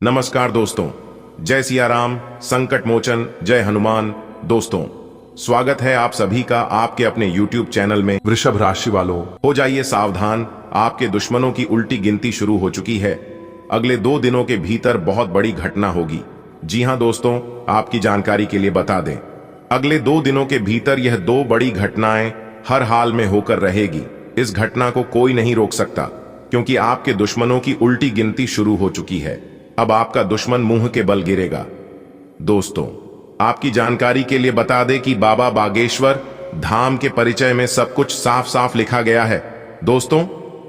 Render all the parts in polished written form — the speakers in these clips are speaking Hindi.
नमस्कार दोस्तों, जय सिया राम, संकट मोचन, जय हनुमान। दोस्तों, स्वागत है आप सभी का आपके अपने YouTube चैनल में। वृषभ राशि वालों, हो जाइए सावधान, आपके दुश्मनों की उल्टी गिनती शुरू हो चुकी है। अगले 2 दिनों के भीतर बहुत बड़ी घटना होगी। जी हां दोस्तों, आपकी जानकारी के लिए बता दें, अगले 2 दिनों के भीतर यह 2 बड़ी घटनाएं हर हाल में होकर रहेगी। इस घटना को कोई नहीं रोक सकता, क्योंकि आपके दुश्मनों की उल्टी गिनती शुरू हो चुकी है। अब आपका दुश्मन मुंह के बल गिरेगा। दोस्तों, आपकी जानकारी के लिए बता दें कि बाबा बागेश्वर धाम के परिचय में सब कुछ साफ साफ लिखा गया है। दोस्तों,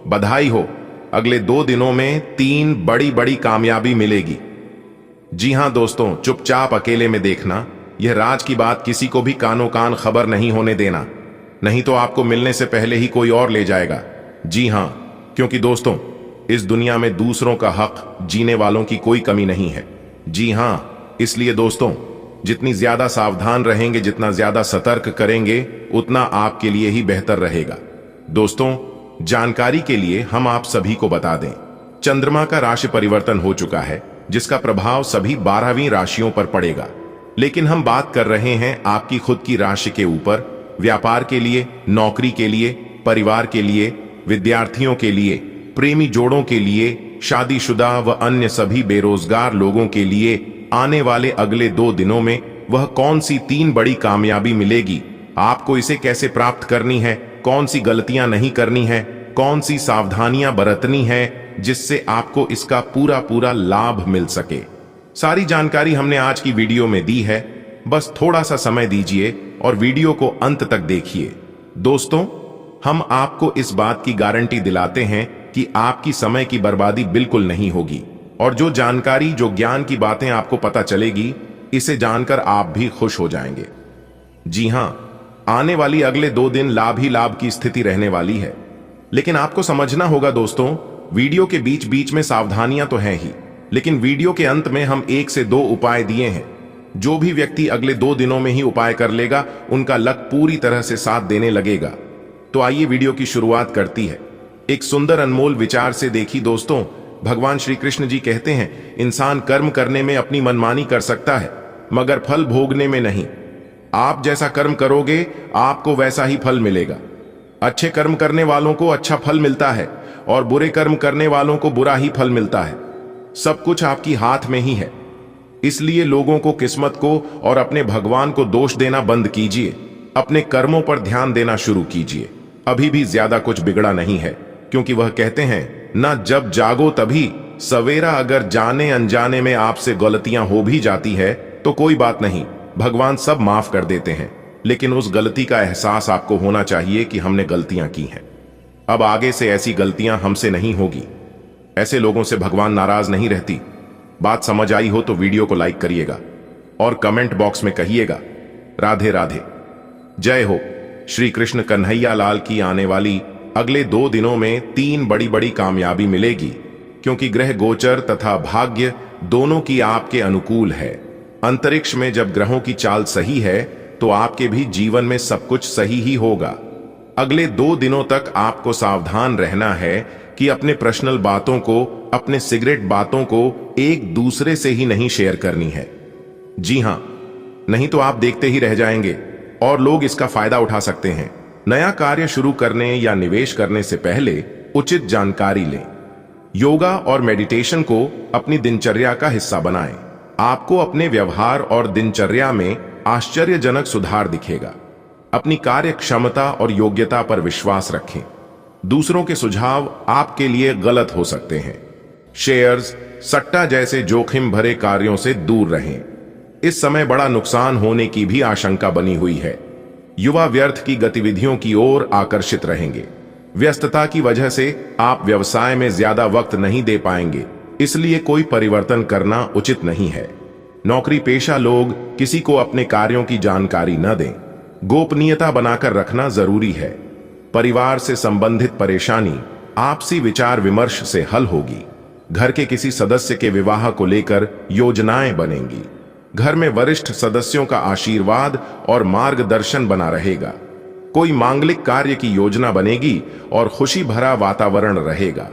बधाई हो, अगले 2 दिनों में 3 बड़ी बड़ी कामयाबी मिलेगी। जी हां दोस्तों, चुपचाप अकेले में देखना। यह राज की बात किसी को भी कानो कान खबर नहीं होने देना, नहीं तो आपको मिलने से पहले ही कोई और ले जाएगा। जी हां, क्योंकि दोस्तों, इस दुनिया में दूसरों का हक जीने वालों की कोई कमी नहीं है। जी हां, इसलिए दोस्तों, जितनी ज्यादा सावधान रहेंगे, जितना ज्यादा सतर्क करेंगे, उतना आपके लिए ही बेहतर रहेगा। दोस्तों, जानकारी के लिए हम आप सभी को बता दें, चंद्रमा का राशि परिवर्तन हो चुका है, जिसका प्रभाव सभी 12वीं राशियों पर पड़ेगा। लेकिन हम बात कर रहे हैं आपकी खुद की राशि के ऊपर। व्यापार के लिए, नौकरी के लिए, परिवार के लिए, विद्यार्थियों के लिए, प्रेमी जोड़ों के लिए, शादीशुदा व अन्य सभी बेरोजगार लोगों के लिए आने वाले अगले 2 दिनों में वह कौन सी 3 बड़ी कामयाबी मिलेगी, आपको इसे कैसे प्राप्त करनी है, कौन सी गलतियां नहीं करनी है, कौन सी सावधानियां बरतनी है, जिससे आपको इसका पूरा पूरा लाभ मिल सके। सारी जानकारी हमने आज की वीडियो में दी है। बस थोड़ा सा समय दीजिए और वीडियो को अंत तक देखिए। दोस्तों, हम आपको इस बात की गारंटी दिलाते हैं कि आपकी समय की बर्बादी बिल्कुल नहीं होगी, और जो जानकारी, जो ज्ञान की बातें आपको पता चलेगी, इसे जानकर आप भी खुश हो जाएंगे। जी हां, आने वाली अगले 2 दिन लाभ ही लाभ की स्थिति रहने वाली है। लेकिन आपको समझना होगा दोस्तों, वीडियो के बीच बीच में सावधानियां तो हैं ही, लेकिन वीडियो के अंत में हम 1 से 2 उपाय दिए हैं। जो भी व्यक्ति अगले 2 दिनों में ही उपाय कर लेगा, उनका लक पूरी तरह से साथ देने लगेगा। तो आइए वीडियो की शुरुआत करती है। एक सुंदर अनमोल विचार से देखी दोस्तों, भगवान श्री कृष्ण जी कहते हैं, इंसान कर्म करने में अपनी मनमानी कर सकता है, मगर फल भोगने में नहीं। आप जैसा कर्म करोगे, आपको वैसा ही फल मिलेगा। अच्छे कर्म करने वालों को अच्छा फल मिलता है, और बुरे कर्म करने वालों को बुरा ही फल मिलता है। सब कुछ आपकी हाथ में ही है। इसलिए लोगों को, किस्मत को और अपने भगवान को दोष देना बंद कीजिए। अपने कर्मों पर ध्यान देना शुरू कीजिए। अभी भी ज्यादा कुछ बिगड़ा नहीं है, क्योंकि वह कहते हैं ना, जब जागो तभी सवेरा। अगर जाने अनजाने में आपसे गलतियां हो भी जाती है तो कोई बात नहीं, भगवान सब माफ कर देते हैं। लेकिन उस गलती का एहसास आपको होना चाहिए कि हमने गलतियां की हैं। अब आगे से ऐसी गलतियां हमसे नहीं होगी। ऐसे लोगों से भगवान नाराज नहीं रहती। बात समझ आई हो तो वीडियो को लाइक करिएगा और कमेंट बॉक्स में कहिएगा राधे राधे। जय हो। श्री कृष्ण कन्हैया लाल की आने वाली अगले 2 दिनों में 3 बड़ी बड़ी कामयाबी मिलेगी, क्योंकि ग्रह गोचर तथा भाग्य दोनों की आपके अनुकूल है। अंतरिक्ष में जब ग्रहों की चाल सही है, तो आपके भी जीवन में सब कुछ सही ही होगा। अगले 2 दिनों तक आपको सावधान रहना है कि अपने पर्सनल बातों को, अपने सिगरेट बातों को एक दूसरे से ही नहीं शेयर करनी है। जी हां, नहीं तो आप देखते ही रह जाएंगे और लोग इसका फायदा उठा सकते हैं। नया कार्य शुरू करने या निवेश करने से पहले उचित जानकारी लें। योगा और मेडिटेशन को अपनी दिनचर्या का हिस्सा बनाएं। आपको अपने व्यवहार और दिनचर्या में आश्चर्यजनक सुधार दिखेगा। अपनी कार्य क्षमता और योग्यता पर विश्वास रखें। दूसरों के सुझाव आपके लिए गलत हो सकते हैं। शेयर्स, सट्टा जैसे जोखिम भरे कार्यों से दूर रहें। इस समय बड़ा नुकसान होने की भी आशंका बनी हुई है। युवा व्यर्थ की गतिविधियों की ओर आकर्षित रहेंगे। व्यस्तता की वजह से आप व्यवसाय में ज्यादा वक्त नहीं दे पाएंगे, इसलिए कोई परिवर्तन करना उचित नहीं है। नौकरी पेशा लोग किसी को अपने कार्यों की जानकारी न दें। गोपनीयता बनाकर रखना जरूरी है। परिवार से संबंधित परेशानी आपसी विचार विमर्श से हल होगी। घर के किसी सदस्य के विवाह को लेकर योजनाएं बनेंगी। घर में वरिष्ठ सदस्यों का आशीर्वाद और मार्गदर्शन बना रहेगा। कोई मांगलिक कार्य की योजना बनेगी और खुशी भरा वातावरण रहेगा।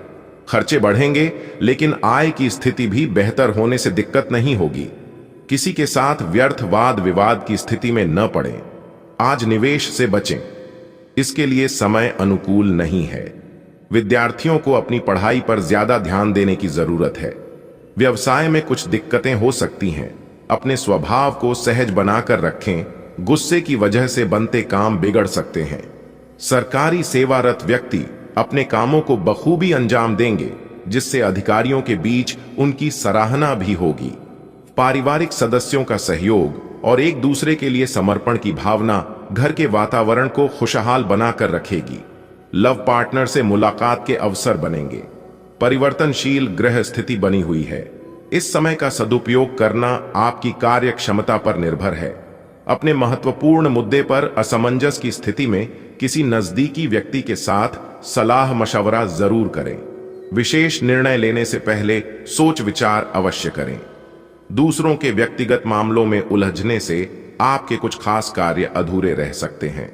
खर्चे बढ़ेंगे, लेकिन आय की स्थिति भी बेहतर होने से दिक्कत नहीं होगी। किसी के साथ व्यर्थ वाद विवाद की स्थिति में न पड़ें। आज निवेश से बचें, इसके लिए समय अनुकूल नहीं है। विद्यार्थियों को अपनी पढ़ाई पर ज्यादा ध्यान देने की जरूरत है। व्यवसाय में कुछ दिक्कतें हो सकती हैं। अपने स्वभाव को सहज बनाकर रखें, गुस्से की वजह से बनते काम बिगड़ सकते हैं। सरकारी सेवारत व्यक्ति अपने कामों को बखूबी अंजाम देंगे, जिससे अधिकारियों के बीच उनकी सराहना भी होगी। पारिवारिक सदस्यों का सहयोग और एक दूसरे के लिए समर्पण की भावना घर के वातावरण को खुशहाल बनाकर रखेगी। लव पार्टनर से मुलाकात के अवसर बनेंगे। परिवर्तनशील ग्रह स्थिति बनी हुई है। इस समय का सदुपयोग करना आपकी कार्य क्षमता पर निर्भर है। अपने महत्वपूर्ण मुद्दे पर असमंजस की स्थिति में किसी नजदीकी व्यक्ति के साथ सलाह मशवरा जरूर करें। विशेष निर्णय लेने से पहले सोच विचार अवश्य करें। दूसरों के व्यक्तिगत मामलों में उलझने से आपके कुछ खास कार्य अधूरे रह सकते हैं।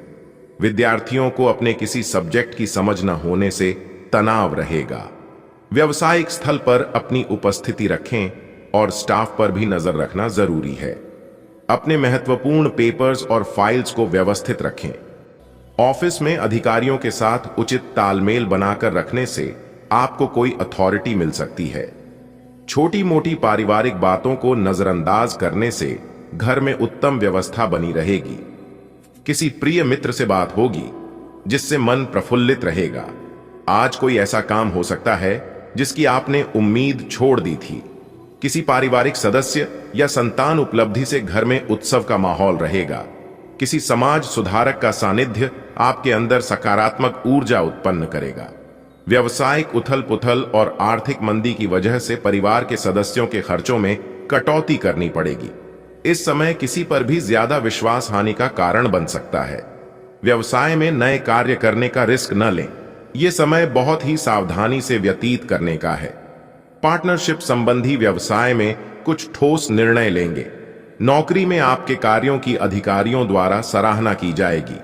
विद्यार्थियों को अपने किसी सब्जेक्ट की समझ न होने से तनाव रहेगा। व्यावसायिक स्थल पर अपनी उपस्थिति रखें और स्टाफ पर भी नजर रखना जरूरी है। अपने महत्वपूर्ण पेपर्स और फाइल्स को व्यवस्थित रखें। ऑफिस में अधिकारियों के साथ उचित तालमेल बनाकर रखने से आपको कोई अथॉरिटी मिल सकती है। छोटी मोटी पारिवारिक बातों को नजरअंदाज करने से घर में उत्तम व्यवस्था बनी रहेगी। किसी प्रिय मित्र से बात होगी, जिससे मन प्रफुल्लित रहेगा। आज कोई ऐसा काम हो सकता है जिसकी आपने उम्मीद छोड़ दी थी। किसी पारिवारिक सदस्य या संतान उपलब्धि से घर में उत्सव का माहौल रहेगा। किसी समाज सुधारक का सानिध्य आपके अंदर सकारात्मक ऊर्जा उत्पन्न करेगा। व्यवसायिक उथल पुथल और आर्थिक मंदी की वजह से परिवार के सदस्यों के खर्चों में कटौती करनी पड़ेगी। इस समय किसी पर भी ज्यादा विश्वास हानि का कारण बन सकता है। व्यवसाय में नए कार्य करने का रिस्क न लें। यह समय बहुत ही सावधानी से व्यतीत करने का है। पार्टनरशिप संबंधी व्यवसाय में कुछ ठोस निर्णय लेंगे। नौकरी में आपके कार्यों की अधिकारियों द्वारा सराहना की जाएगी।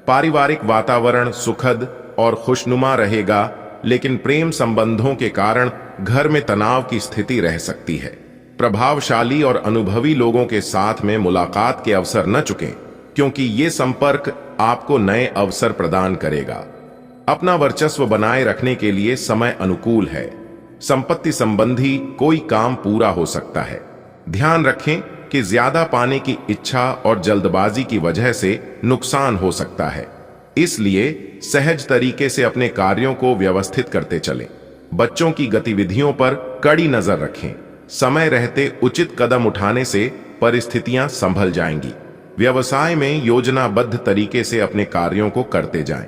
पारिवारिक वातावरण सुखद और खुशनुमा रहेगा, लेकिन प्रेम संबंधों के कारण घर में तनाव की स्थिति रह सकती है। प्रभावशाली और अनुभवी लोगों के साथ में मुलाकात के अवसर न चुकें, क्योंकि ये संपर्क आपको नए अवसर प्रदान करेगा। अपना वर्चस्व बनाए रखने के लिए समय अनुकूल है। संपत्ति संबंधी कोई काम पूरा हो सकता है। ध्यान रखें कि ज्यादा पाने की इच्छा और जल्दबाजी की वजह से नुकसान हो सकता है, इसलिए सहज तरीके से अपने कार्यों को व्यवस्थित करते चलें। बच्चों की गतिविधियों पर कड़ी नजर रखें। समय रहते उचित कदम उठाने से परिस्थितियां संभल जाएंगी। व्यवसाय में योजनाबद्ध तरीके से अपने कार्यों को करते जाएं।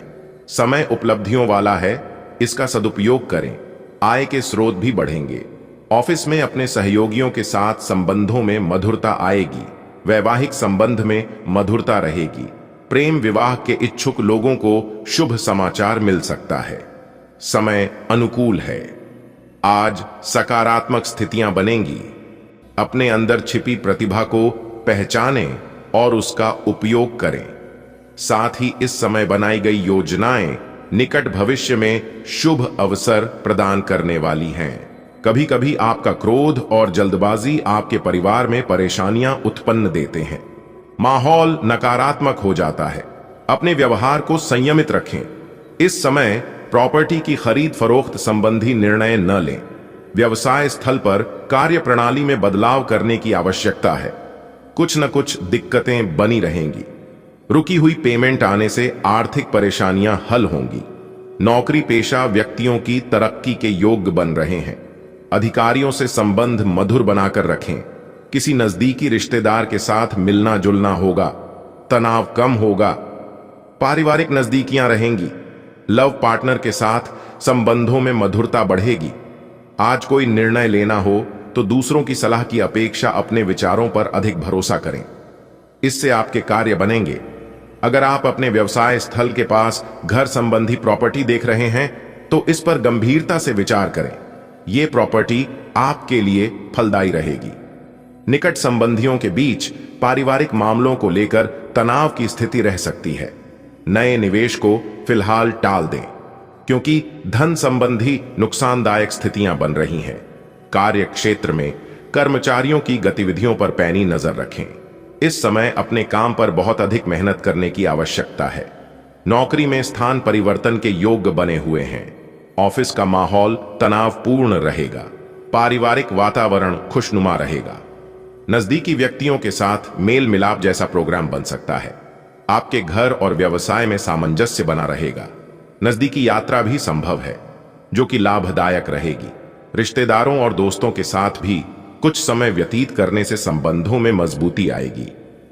समय उपलब्धियों वाला है, इसका सदुपयोग करें। आय के स्रोत भी बढ़ेंगे। ऑफिस में अपने सहयोगियों के साथ संबंधों में मधुरता आएगी। वैवाहिक संबंध में मधुरता रहेगी। प्रेम विवाह के इच्छुक लोगों को शुभ समाचार मिल सकता है। समय अनुकूल है। आज सकारात्मक स्थितियां बनेंगी। अपने अंदर छिपी प्रतिभा को पहचानें और उसका उपयोग करें। साथ ही इस समय बनाई गई योजनाएं निकट भविष्य में शुभ अवसर प्रदान करने वाली हैं। कभी कभी आपका क्रोध और जल्दबाजी आपके परिवार में परेशानियां उत्पन्न देते हैं। माहौल नकारात्मक हो जाता है। अपने व्यवहार को संयमित रखें। इस समय प्रॉपर्टी की खरीद फरोख्त संबंधी निर्णय न लें। व्यवसाय स्थल पर कार्य प्रणाली में बदलाव करने की आवश्यकता है। कुछ न कुछ दिक्कतें बनी रहेंगी। रुकी हुई पेमेंट आने से आर्थिक परेशानियां हल होंगी। नौकरी पेशा व्यक्तियों की तरक्की के योग्य बन रहे हैं। अधिकारियों से संबंध मधुर बनाकर रखें। किसी नजदीकी रिश्तेदार के साथ मिलना जुलना होगा। तनाव कम होगा। पारिवारिक नजदीकियां रहेंगी। लव पार्टनर के साथ संबंधों में मधुरता बढ़ेगी। आज कोई निर्णय लेना हो तो दूसरों की सलाह की अपेक्षा अपने विचारों पर अधिक भरोसा करें। इससे आपके कार्य बनेंगे। अगर आप अपने व्यवसाय स्थल के पास घर संबंधी प्रॉपर्टी देख रहे हैं तो इस पर गंभीरता से विचार करें। यह प्रॉपर्टी आपके लिए फलदायी रहेगी। निकट संबंधियों के बीच पारिवारिक मामलों को लेकर तनाव की स्थिति रह सकती है। नए निवेश को फिलहाल टाल दें, क्योंकि धन संबंधी नुकसानदायक स्थितियां बन रही हैं। कार्य क्षेत्र में कर्मचारियों की गतिविधियों पर पैनी नजर रखें। इस समय अपने काम पर बहुत अधिक मेहनत करने की आवश्यकता है। नौकरी में स्थान परिवर्तन के योग्य बने हुए हैं। ऑफिस का माहौल तनावपूर्ण रहेगा। पारिवारिक वातावरण खुशनुमा रहेगा। नजदीकी व्यक्तियों के साथ मेल मिलाप जैसा प्रोग्राम बन सकता है। आपके घर और व्यवसाय में सामंजस्य बना रहेगा। नजदीकी यात्रा भी संभव है, जो कि लाभदायक रहेगी। रिश्तेदारों और दोस्तों के साथ भी कुछ समय व्यतीत करने से संबंधों में मजबूती आएगी।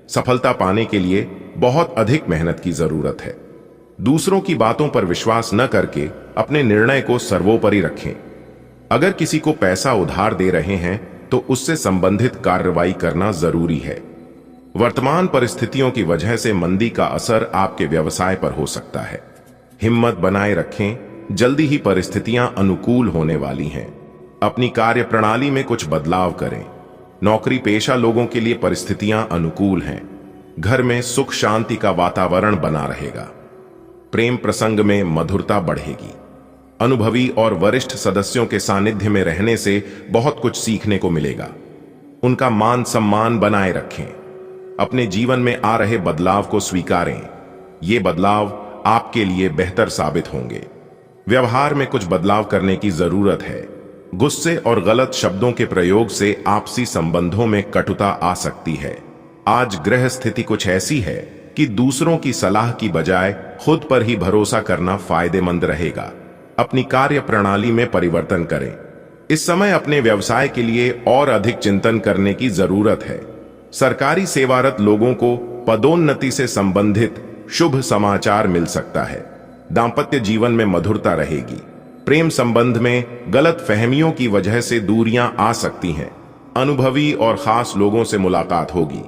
सफलता पाने के लिए बहुत अधिक मेहनत की जरूरत है। दूसरों की बातों पर विश्वास न करके अपने निर्णय को सर्वोपरि रखें। अगर किसी को पैसा उधार दे रहे हैं तो उससे संबंधित कार्रवाई करना जरूरी है। वर्तमान परिस्थितियों की वजह से मंदी का असर आपके व्यवसाय पर हो सकता है। हिम्मत बनाए रखें, जल्दी ही परिस्थितियां अनुकूल होने वाली हैं। अपनी कार्य प्रणाली में कुछ बदलाव करें। नौकरी पेशा लोगों के लिए परिस्थितियां अनुकूल हैं। घर में सुख शांति का वातावरण बना रहेगा। प्रेम प्रसंग में मधुरता बढ़ेगी। अनुभवी और वरिष्ठ सदस्यों के सानिध्य में रहने से बहुत कुछ सीखने को मिलेगा। उनका मान सम्मान बनाए रखें। अपने जीवन में आ रहे बदलाव को स्वीकारें। ये बदलाव आपके लिए बेहतर साबित होंगे। व्यवहार में कुछ बदलाव करने की जरूरत है। गुस्से और गलत शब्दों के प्रयोग से आपसी संबंधों में कटुता आ सकती है। आज ग्रह स्थिति कुछ ऐसी है कि दूसरों की सलाह की बजाय खुद पर ही भरोसा करना फायदेमंद रहेगा। अपनी कार्य प्रणाली में परिवर्तन करें। इस समय अपने व्यवसाय के लिए और अधिक चिंतन करने की जरूरत है। सरकारी सेवारत लोगों को पदोन्नति से संबंधित शुभ समाचार मिल सकता है। दांपत्य जीवन में मधुरता रहेगी। प्रेम संबंध में गलत फहमियों की वजह से दूरियां आ सकती हैं। अनुभवी और खास लोगों से मुलाकात होगी।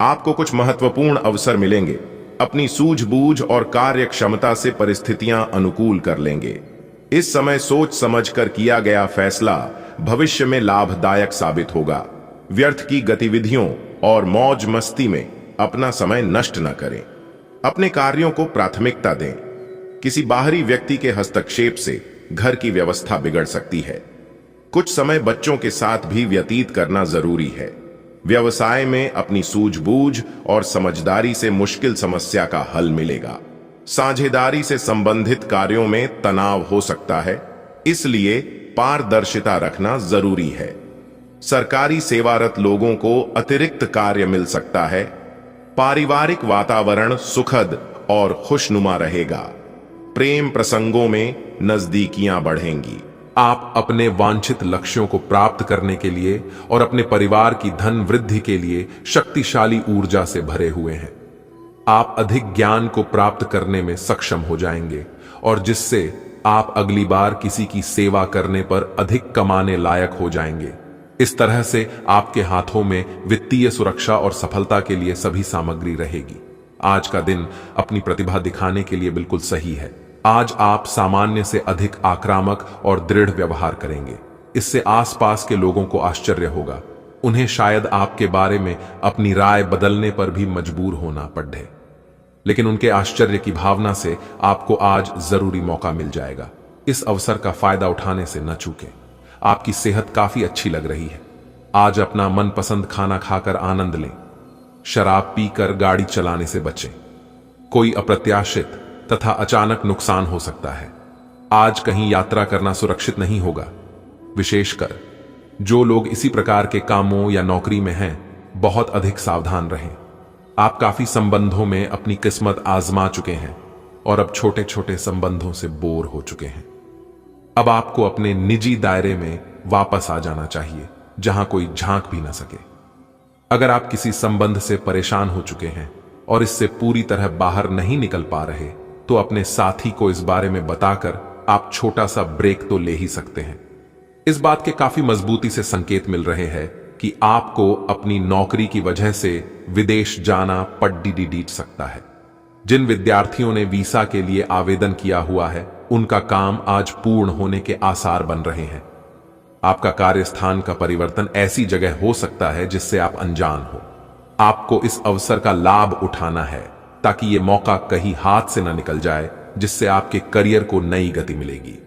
आपको कुछ महत्वपूर्ण अवसर मिलेंगे। अपनी सूझबूझ और कार्य क्षमता से परिस्थितियां अनुकूल कर लेंगे। इस समय सोच समझकर किया गया फैसला भविष्य में लाभदायक साबित होगा। व्यर्थ की गतिविधियों और मौज मस्ती में अपना समय नष्ट न करें। अपने कार्यों को प्राथमिकता दें। किसी बाहरी व्यक्ति के हस्तक्षेप से घर की व्यवस्था बिगड़ सकती है। कुछ समय बच्चों के साथ भी व्यतीत करना जरूरी है। व्यवसाय में अपनी सूझबूझ और समझदारी से मुश्किल समस्या का हल मिलेगा। साझेदारी से संबंधित कार्यों में तनाव हो सकता है, इसलिए पारदर्शिता रखना जरूरी है। सरकारी सेवारत लोगों को अतिरिक्त कार्य मिल सकता है। पारिवारिक वातावरण सुखद और खुशनुमा रहेगा। प्रेम प्रसंगों में नजदीकियां बढ़ेंगी। आप अपने वांछित लक्ष्यों को प्राप्त करने के लिए और अपने परिवार की धन वृद्धि के लिए शक्तिशाली ऊर्जा से भरे हुए हैं। आप अधिक ज्ञान को प्राप्त करने में सक्षम हो जाएंगे और जिससे आप अगली बार किसी की सेवा करने पर अधिक कमाने लायक हो जाएंगे। इस तरह से आपके हाथों में वित्तीय सुरक्षा और सफलता के लिए सभी सामग्री रहेगी। आज का दिन अपनी प्रतिभा दिखाने के लिए बिल्कुल सही है। आज आप सामान्य से अधिक आक्रामक और दृढ़ व्यवहार करेंगे। इससे आसपास के लोगों को आश्चर्य होगा। उन्हें शायद आपके बारे में अपनी राय बदलने पर भी मजबूर होना पड़े, लेकिन उनके आश्चर्य की भावना से आपको आज जरूरी मौका मिल जाएगा। इस अवसर का फायदा उठाने से न चूकें। आपकी सेहत काफी अच्छी लग रही है। आज अपना मनपसंद खाना खाकर आनंद लें। शराब पीकर गाड़ी चलाने से बचें। कोई अप्रत्याशित तथा अचानक नुकसान हो सकता है। आज कहीं यात्रा करना सुरक्षित नहीं होगा। विशेषकर जो लोग इसी प्रकार के कामों या नौकरी में हैं, बहुत अधिक सावधान रहें। आप काफी संबंधों में अपनी किस्मत आजमा चुके हैं और अब छोटे छोटे संबंधों से बोर हो चुके हैं। अब आपको अपने निजी दायरे में वापस आ जाना चाहिए, जहां कोई झांक भी ना सके। अगर आप किसी संबंध से परेशान हो चुके हैं और इससे पूरी तरह बाहर नहीं निकल पा रहे, तो अपने साथी को इस बारे में बताकर आप छोटा सा ब्रेक तो ले ही सकते हैं। इस बात के काफी मजबूती से संकेत मिल रहे हैं कि आपको अपनी नौकरी की वजह से विदेश जाना पड़ सकता है। जिन विद्यार्थियों ने वीसा के लिए आवेदन किया हुआ है, उनका काम आज पूर्ण होने के आसार बन रहे हैं। आपका कार्यस्थान का परिवर्तन ऐसी जगह हो सकता है जिससे आप अनजान हो। आपको इस अवसर का लाभ उठाना है ताकि यह मौका कहीं हाथ से न निकल जाए जिससे आपके करियर को नई गति मिलेगी।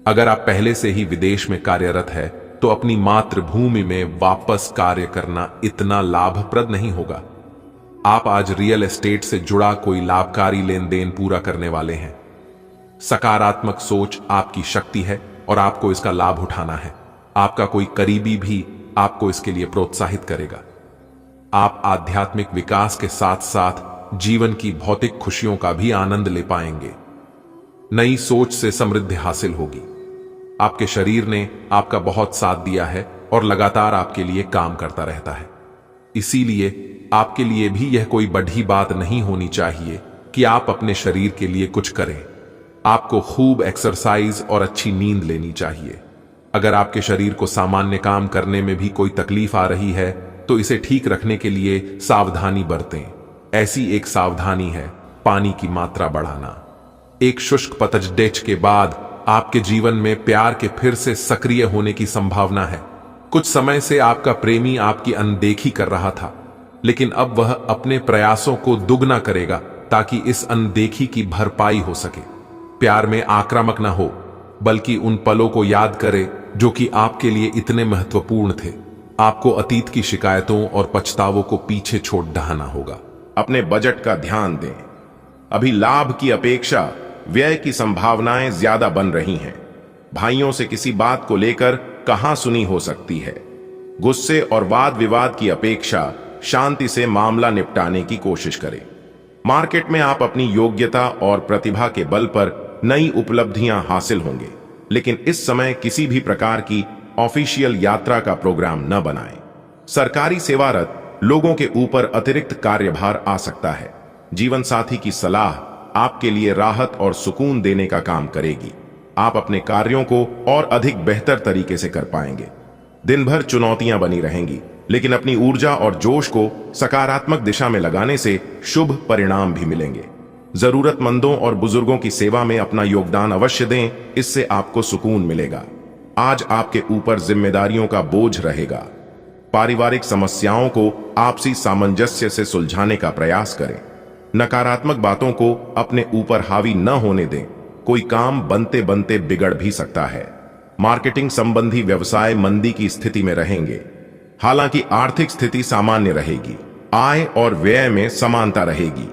अगर आप पहले से ही विदेश में कार्यरत है तो अपनी मातृभूमि में वापस कार्य करना इतना लाभप्रद नहीं होगा। आप आज रियल एस्टेट से जुड़ा कोई लाभकारी लेन देन पूरा करने वाले हैं। सकारात्मक सोच आपकी शक्ति है और आपको इसका लाभ उठाना है। आपका कोई करीबी भी आपको इसके लिए प्रोत्साहित करेगा। आप आध्यात्मिक विकास के साथ साथ जीवन की भौतिक खुशियों का भी आनंद ले पाएंगे। नई सोच से समृद्धि हासिल होगी। आपके शरीर ने आपका बहुत साथ दिया है और लगातार आपके लिए काम करता रहता है। इसीलिए आपके लिए भी यह कोई बड़ी बात नहीं होनी चाहिए कि आप अपने शरीर के लिए कुछ करें। आपको खूब एक्सरसाइज और अच्छी नींद लेनी चाहिए। अगर आपके शरीर को सामान्य काम करने में भी कोई तकलीफ आ रही है तो इसे ठीक रखने के लिए सावधानी बरतें। ऐसी एक सावधानी है पानी की मात्रा बढ़ाना। एक शुष्क पतझड़ के बाद आपके जीवन में प्यार के फिर से सक्रिय होने की संभावना है। कुछ समय से आपका प्रेमी आपकी अनदेखी कर रहा था, लेकिन अब वह अपने प्रयासों को दुगना करेगा ताकि इस अनदेखी की भरपाई हो सके। प्यार में आक्रामक न हो, बल्कि उन पलों को याद करे जो कि आपके लिए इतने महत्वपूर्ण थे। आपको अतीत की शिकायतों और पछतावों को पीछे छोड़ ढहाना होगा। अपने बजट का ध्यान दें। अभी लाभ की अपेक्षा व्यय की संभावनाएं ज्यादा बन रही हैं। भाइयों से किसी बात को लेकर कहां सुनी हो सकती है। गुस्से और वाद विवाद की अपेक्षा शांति से मामला निपटाने की कोशिश करें। मार्केट में आप अपनी योग्यता और प्रतिभा के बल पर नई उपलब्धियां हासिल होंगे, लेकिन इस समय किसी भी प्रकार की ऑफिशियल यात्रा का प्रोग्राम न बनाएं। सरकारी सेवारत लोगों के ऊपर अतिरिक्त कार्यभार आ सकता है। जीवन साथी की सलाह आपके लिए राहत और सुकून देने का काम करेगी। आप अपने कार्यों को और अधिक बेहतर तरीके से कर पाएंगे। दिन भर चुनौतियां बनी रहेंगी, लेकिन अपनी ऊर्जा और जोश को सकारात्मक दिशा में लगाने से शुभ परिणाम भी मिलेंगे। जरूरतमंदों और बुजुर्गों की सेवा में अपना योगदान अवश्य दें, इससे आपको सुकून मिलेगा। आज आपके ऊपर जिम्मेदारियों का बोझ रहेगा। पारिवारिक समस्याओं को आपसी सामंजस्य से सुलझाने का प्रयास करें। नकारात्मक बातों को अपने ऊपर हावी न होने दें। कोई काम बनते बनते बिगड़ भी सकता है। मार्केटिंग संबंधी व्यवसाय मंदी की स्थिति में रहेंगे। हालांकि आर्थिक स्थिति सामान्य रहेगी। आय और व्यय में समानता रहेगी।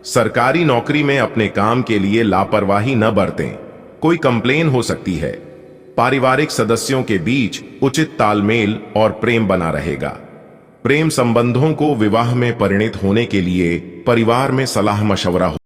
सरकारी नौकरी में अपने काम के लिए लापरवाही न बरतें। कोई कंप्लेन हो सकती है। पारिवारिक सदस्यों के बीच उचित तालमेल और प्रेम बना रहेगा। प्रेम संबंधों को विवाह में परिणित होने के लिए परिवार में सलाह मशवरा